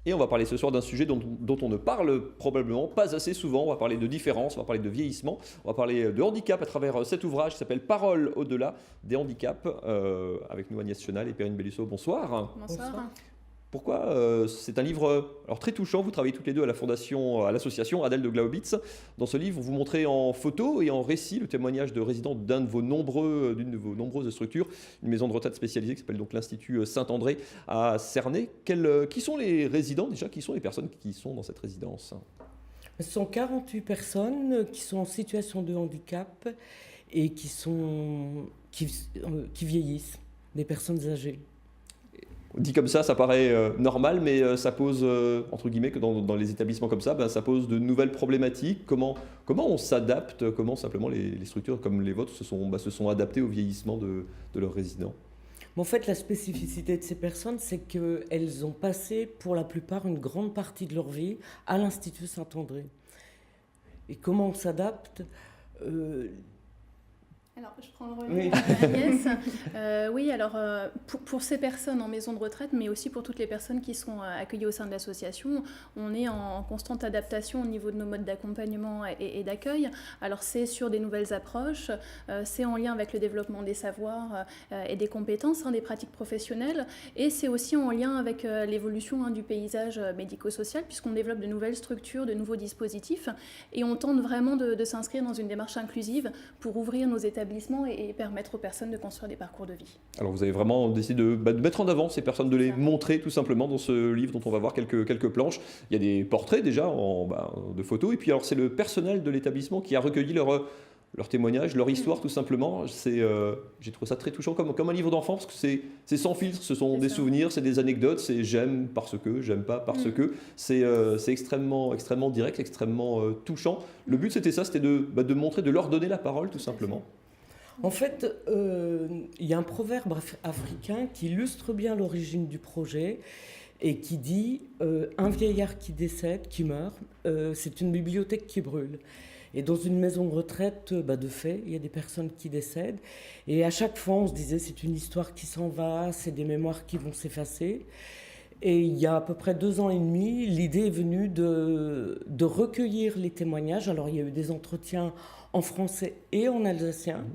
Et on va parler ce soir d'un sujet dont on ne parle probablement pas assez souvent. On va parler de différence, on va parler de vieillissement, on va parler de handicap à travers cet ouvrage qui s'appelle Paroles au-delà des handicaps, avec nous Agnès Chenal et Perrine Bellusso. Bonsoir. Bonsoir. Pourquoi c'est un livre alors très touchant. Vous travaillez toutes les deux à la fondation, à l'association Adèle de Glaubitz. Dans ce livre, vous montrez en photo et en récit le témoignage de résidents d'une de vos nombreuses structures, une maison de retraite spécialisée qui s'appelle donc l'Institut Saint-André à Cernay. Qui sont les résidents déjà? Qui sont les personnes qui sont dans cette résidence? Ce sont 48 personnes qui sont en situation de handicap et qui vieillissent, des personnes âgées. Dit comme ça paraît normal, mais ça pose, entre guillemets, que dans les établissements comme ça, ça pose de nouvelles problématiques. Comment on s'adapte? Comment simplement les structures comme les vôtres se sont adaptées au vieillissement de leurs résidents? En fait, la spécificité de ces personnes, c'est qu'elles ont passé, pour la plupart, une grande partie de leur vie à l'Institut Saint-André. Et comment on s'adapte? Alors, je prends le relais, Oui. Agnès. Oui, alors, pour ces personnes en maison de retraite, mais aussi pour toutes les personnes qui sont accueillies au sein de l'association, on est en constante adaptation au niveau de nos modes d'accompagnement et d'accueil. Alors, c'est sur des nouvelles approches, c'est en lien avec le développement des savoirs et des compétences, des pratiques professionnelles, et c'est aussi en lien avec l'évolution du paysage médico-social, puisqu'on développe de nouvelles structures, de nouveaux dispositifs, et on tente vraiment de s'inscrire dans une démarche inclusive pour ouvrir nos établissements et permettre aux personnes de construire des parcours de vie. Alors vous avez vraiment décidé de mettre en avant ces personnes, de les montrer tout simplement dans ce livre dont on va voir quelques planches. Il y a des portraits déjà de photos, et puis alors c'est le personnel de l'établissement qui a recueilli leur témoignage, leur histoire tout simplement. J'ai trouvé ça très touchant comme un livre d'enfant, parce que c'est sans filtre, ce sont des souvenirs, c'est des anecdotes, c'est j'aime parce que, j'aime pas parce que. C'est extrêmement, extrêmement direct, extrêmement touchant. Le but c'était ça, c'était de montrer, de leur donner la parole tout simplement. En fait, il y a un proverbe africain qui illustre bien l'origine du projet et qui dit un vieillard qui décède, qui meurt, c'est une bibliothèque qui brûle. Et dans une maison de retraite, de fait, il y a des personnes qui décèdent. Et à chaque fois, on se disait, c'est une histoire qui s'en va, c'est des mémoires qui vont s'effacer. Et il y a à peu près 2 ans et demi, l'idée est venue de recueillir les témoignages. Alors, il y a eu des entretiens en français et en alsacien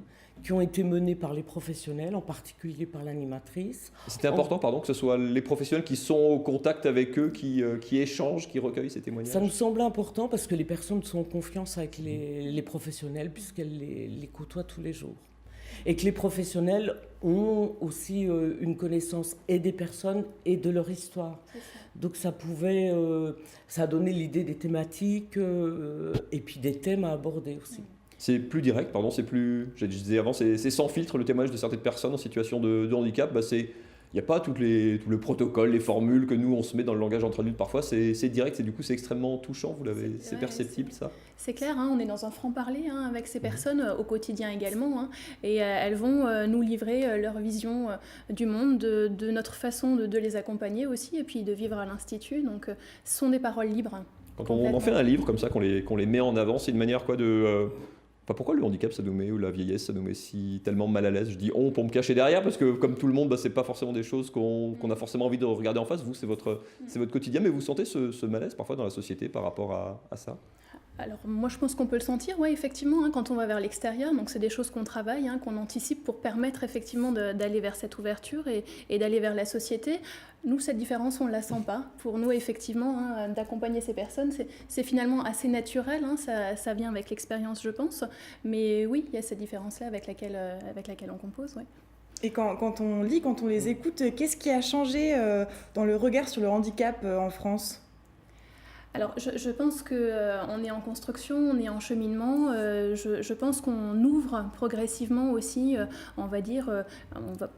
qui ont été menés par les professionnels, en particulier par l'animatrice. C'était important, que ce soit les professionnels qui sont au contact avec eux, qui échangent, qui recueillent ces témoignages. Ça nous semble important parce que les personnes sont en confiance avec les professionnels puisqu'elles les côtoient tous les jours. Et que les professionnels ont aussi une connaissance et des personnes et de leur histoire. Donc ça a donné l'idée des thématiques et puis des thèmes à aborder aussi. C'est plus direct, c'est plus, je disais avant, c'est sans filtre le témoignage de certaines personnes en situation de handicap. Il n'y a pas tout le protocole, les formules que nous on se met dans le langage entre adultes parfois, c'est direct et du coup c'est extrêmement touchant, c'est perceptible ça. C'est clair, on est dans un franc-parler avec ces personnes au quotidien également, et elles vont nous livrer leur vision du monde, de notre façon de les accompagner aussi et puis de vivre à l'Institut, donc ce sont des paroles libres. Quand on en fait un livre comme ça, qu'on les met en avant, c'est une manière pourquoi le handicap ça nous met, ou la vieillesse ça nous met si tellement mal à l'aise? Je dis on pour me cacher derrière, parce que comme tout le monde, c'est pas forcément des choses qu'on a forcément envie de regarder en face. Vous, c'est votre quotidien, mais vous sentez ce malaise parfois dans la société par rapport à ça? Alors moi je pense qu'on peut le sentir, effectivement, quand on va vers l'extérieur, donc c'est des choses qu'on travaille, qu'on anticipe pour permettre effectivement d'aller vers cette ouverture et d'aller vers la société. Nous, cette différence, on ne la sent pas. Pour nous, effectivement, d'accompagner ces personnes, c'est finalement assez naturel, ça vient avec l'expérience, je pense, mais oui, il y a cette différence-là avec laquelle on compose. Et quand on lit, quand on les écoute, qu'est-ce qui a changé dans le regard sur le handicap en France ? Alors, je pense qu'on est en construction, on est en cheminement. Je pense qu'on ouvre progressivement aussi,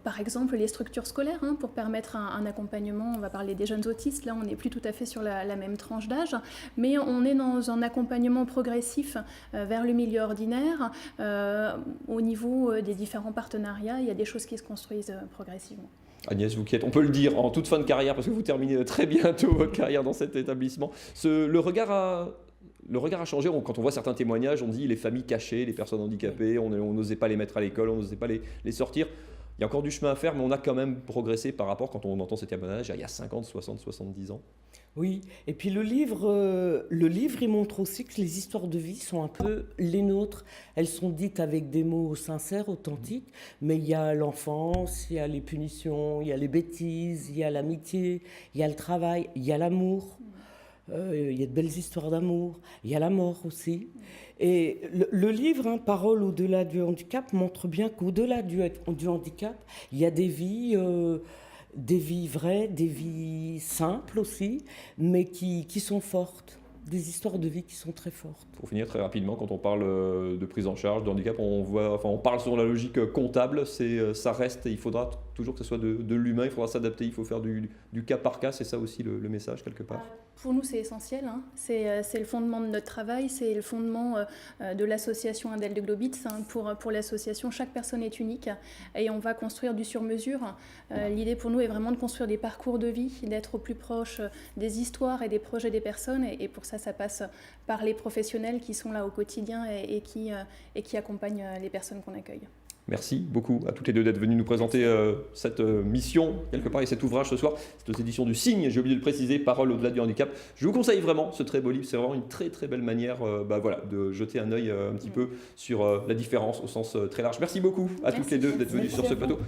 par exemple, les structures scolaires pour permettre un accompagnement. On va parler des jeunes autistes. Là, on n'est plus tout à fait sur la même tranche d'âge, mais on est dans un accompagnement progressif vers le milieu ordinaire. Au niveau des différents partenariats, il y a des choses qui se construisent progressivement. Agnès, vous qui êtes, on peut le dire, en toute fin de carrière, parce que vous terminez très bientôt votre carrière dans cet établissement, le regard a changé. Quand on voit certains témoignages, on dit les familles cachées, les personnes handicapées, on n'osait pas les mettre à l'école, on n'osait pas les sortir. Il y a encore du chemin à faire, mais on a quand même progressé par rapport, quand on entend ces témoignages, il y a 50, 60, 70 ans. Oui, et puis le livre, il montre aussi que les histoires de vie sont un peu les nôtres. Elles sont dites avec des mots sincères, authentiques, mais il y a l'enfance, il y a les punitions, il y a les bêtises, il y a l'amitié, il y a le travail, il y a l'amour. Il y a de belles histoires d'amour, il y a la mort aussi. Et le livre, Parole au-delà du handicap, montre bien qu'au-delà du handicap, il y a des vies vraies, des vies simples aussi, mais qui sont fortes, des histoires de vie qui sont très fortes. Pour finir très rapidement, quand on parle de prise en charge, de handicap, on parle selon la logique comptable, ça reste, il faudra toujours que ce soit de l'humain, il faudra s'adapter, il faut faire du cas par cas, c'est ça aussi le message quelque part. Pour nous, c'est essentiel. C'est le fondement de notre travail, c'est le fondement de l'association Indel de Globitz. Pour l'association, chaque personne est unique et on va construire du sur-mesure. L'idée pour nous est vraiment de construire des parcours de vie, d'être au plus proche des histoires et des projets des personnes. Et pour ça passe par les professionnels qui sont là au quotidien et qui accompagnent les personnes qu'on accueille. Merci beaucoup à toutes les deux d'être venues nous présenter cette mission, quelque part, et cet ouvrage ce soir. C'est aux éditions du Cygne, j'ai oublié de le préciser, Parole au-delà du handicap. Je vous conseille vraiment ce très beau livre, c'est vraiment une très très belle manière de jeter un œil un petit peu sur la différence au sens très large. Merci beaucoup à toutes les deux d'être venues sur ce plateau.